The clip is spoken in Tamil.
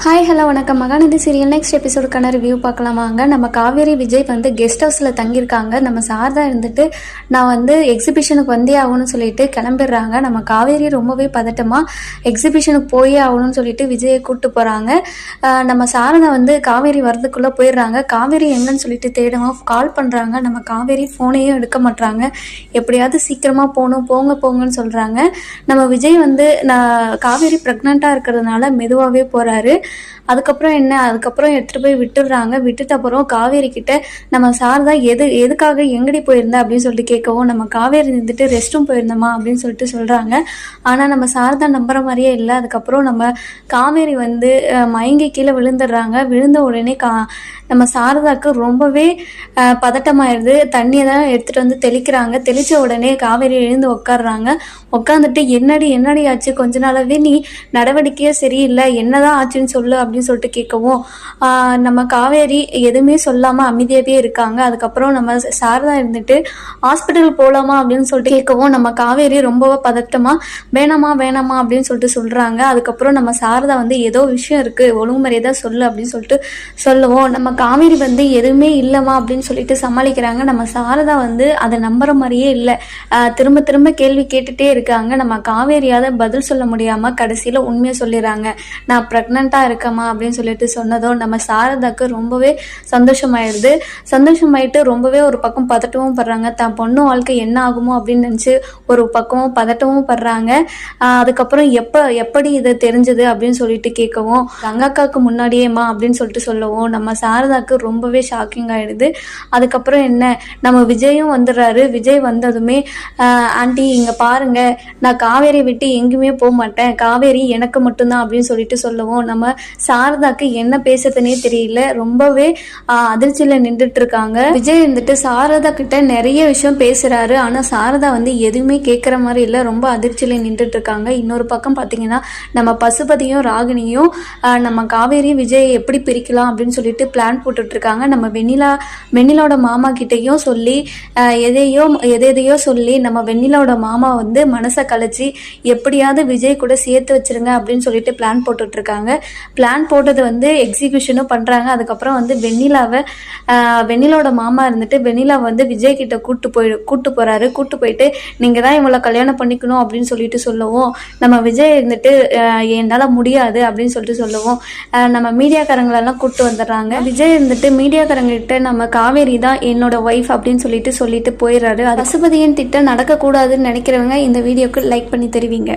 ஹாய் ஹலோ வணக்கம். மகாநதி சீரியல் நெக்ஸ்ட் எபிசோடுக்கான ரிவ்யூ பார்க்கலாமாங்க. நம்ம காவேரி விஜய் கெஸ்ட் ஹவுஸில் தங்கியிருக்காங்க. நம்ம சாரதா இருந்துட்டு நான் எக்ஸிபிஷனுக்கு வந்தே ஆகணும்னு சொல்லிட்டு கிளம்பிடுறாங்க. நம்ம காவேரி ரொம்பவே பதட்டமாக எக்ஸிபிஷனுக்கு போயே ஆகணும்னு சொல்லிட்டு விஜயை கூப்பிட்டு போகிறாங்க. நம்ம சாரதா காவேரி வரதுக்குள்ளே போயிடுறாங்க. காவேரி எங்கன்னு சொல்லிட்டு தேடவும் கால் பண்ணுறாங்க. நம்ம காவேரி ஃபோனையும் எடுக்க மாட்டுறாங்க. எப்படியாவது சீக்கிரமாக போங்கன்னு சொல்கிறாங்க. நம்ம விஜய் நான் காவேரி ப்ரெக்னெண்ட்டாக இருக்கிறதுனால மெதுவாகவே போகிறாரு. அதுக்கப்புறம் எடுத்துகிட்டு போய் விட்டுடுறாங்க. விட்டுட்டு அப்புறம் காவேரி கிட்ட நம்ம சாரதா எதுக்காக எங்கடி போயிருந்தா அப்படின்னு சொல்லிட்டு கேட்கவும், நம்ம காவேரி இருந்துட்டு ரெஸ்ட் ரூம் போயிருந்தோமா அப்படின்னு சொல்லிட்டு சொல்கிறாங்க. ஆனால் நம்ம சாரதா நம்புற மாதிரியே இல்லை. அதுக்கப்புறம் நம்ம காவேரி மயங்கி கீழே விழுந்துடுறாங்க. விழுந்த உடனே நம்ம சாரதாவுக்கு ரொம்பவே பதட்டமாயிடுது. தண்ணியை தான் எடுத்துகிட்டு தெளிக்கிறாங்க. தெளித்த உடனே காவேரி எழுந்து உட்காடுறாங்க. உட்காந்துட்டு என்னடி ஆச்சு, கொஞ்ச நாளாவே நீ நடவடிக்கையே சரியில்லை, என்னதான் ஆச்சுன்னு சொல்லு அப்படின்னு சொல்லிட்டு கேட்கவும், நம்ம காவேரி எதுவுமே சொல்லாமல் அமைதியாகவே இருக்காங்க. அதுக்கப்புறம் நம்ம சாரதா இருந்துட்டு ஹாஸ்பிட்டல் போகலாமா அப்படின்னு சொல்லிட்டு கேட்கவும், நம்ம காவேரி ரொம்ப பதட்டமாக வேணாமா அப்படின்னு சொல்லிட்டு சொல்கிறாங்க. அதுக்கப்புறம் நம்ம சாரதா ஏதோ விஷயம் இருக்குது, ஒழுங்குமுறையை தான் சொல்லு அப்படின்னு சொல்லிட்டு சொல்லுவோம். நம்ம காவேரி எதுவுமே இல்லைம்மா அப்படின்னு சொல்லிட்டு சமாளிக்கிறாங்க. நம்ம சாரதா அதை நம்புற மாதிரியே இல்லை. திரும்ப கேள்வி கேட்டுகிட்டே இருக்காங்க. நம்ம காவேரியால் பதில் சொல்ல முடியாமல் கடைசியில் உண்மையை சொல்லிடுறாங்க. நான் ப்ரெக்னெண்ட்டாக இருக்கேம்மா அப்படின்னு சொல்லிட்டு சொன்னதும் நம்ம சாரதாக்கு ரொம்பவே சந்தோஷமாயிட்டு ரொம்பவே ஒரு பக்கம் பதட்டமும் படுறாங்க. தான் பொண்ணு வாழ்க்கை என்ன ஆகுமோ அப்படின்னு நினச்சி ஒரு பக்கமும் பதட்டமும் படுறாங்க. அதுக்கப்புறம் எப்படி இதை தெரிஞ்சது அப்படின்னு சொல்லிட்டு கேட்கவும், கங்காக்காவுக்கு முன்னாடியேம்மா அப்படின்னு சொல்லிட்டு சொல்லவும் நம்ம சாரதாக்கு ரொம்பவே ஷாக்கிங் ஆகிடுது. அதுக்கப்புறம் நம்ம விஜயும் வந்துடுறாரு. விஜய் வந்ததுமே, ஆண்டி இங்கே பாருங்க, நான் காவேரி விட்டு எங்கேயுமே போக மாட்டேன், காவேரி எனக்கு மட்டும்தான் அப்படின்னு சொல்லிட்டு சொல்லவும், நம்ம சாரதாக்கு என்ன பேசுறதுனே தெரியல. ரொம்பவே அதிர்ச்சியில் நின்றுட்டு இருக்காங்க. விஜய் சாரதா கிட்ட நிறைய விஷயம் பேசுறாரு. ஆனால் சாரதா எதுவுமே கேட்குற மாதிரி இல்லை. ரொம்ப அதிர்ச்சியில் நின்றுட்டு இருக்காங்க. இன்னொரு பக்கம் பார்த்தீங்கன்னா நம்ம பசுபதியும் ராகினியும் நம்ம காவேரி விஜய் எப்படி பிரிக்கலாம் அப்படின்னு சொல்லிட்டு பிளான் போட்டுட்டு இருக்காங்க. நம்ம வெண்ணிலாவோட மாமா கிட்டையும் சொல்லி எதையோ சொல்லி நம்ம வெண்ணிலாவோட மாமா மனசை கலைச்சி எப்படியாவது விஜய் கூட சேர்த்து வச்சிருங்க அப்படின்னு சொல்லிட்டு பிளான் போட்டுட்டு இருக்காங்க. பிளான் போட்டது எக்ஸிக்யூஷனும் பண்றாங்க. அதுக்கப்புறம் வெண்ணிலாவோட மாமா இருந்துட்டு வெண்ணிலா விஜய் கிட்ட கூட்டு போறாரு. கூட்டு போயிட்டு நீங்க தான் இவங்களை கல்யாணம் பண்ணிக்கணும் அப்படின்னு சொல்லிட்டு சொல்லவும், நம்ம விஜய் இருந்துட்டு என்னால முடியாது அப்படின்னு சொல்லிட்டு சொல்லவும், நம்ம மீடியாக்காரங்களெல்லாம் கூப்பிட்டு வந்துடுறாங்க. விஜய் இருந்துட்டு மீடியாக்காரங்க கிட்ட நம்ம காவேரி தான் என்னோட ஒய்ஃப் அப்படின்னு சொல்லிட்டு போயிடுறாரு. பசுபதியின் திட்டம் நடக்கக்கூடாதுன்னு நினைக்கிறவங்க இந்த வீடியோக்கு லைக் பண்ணி தருவீங்க.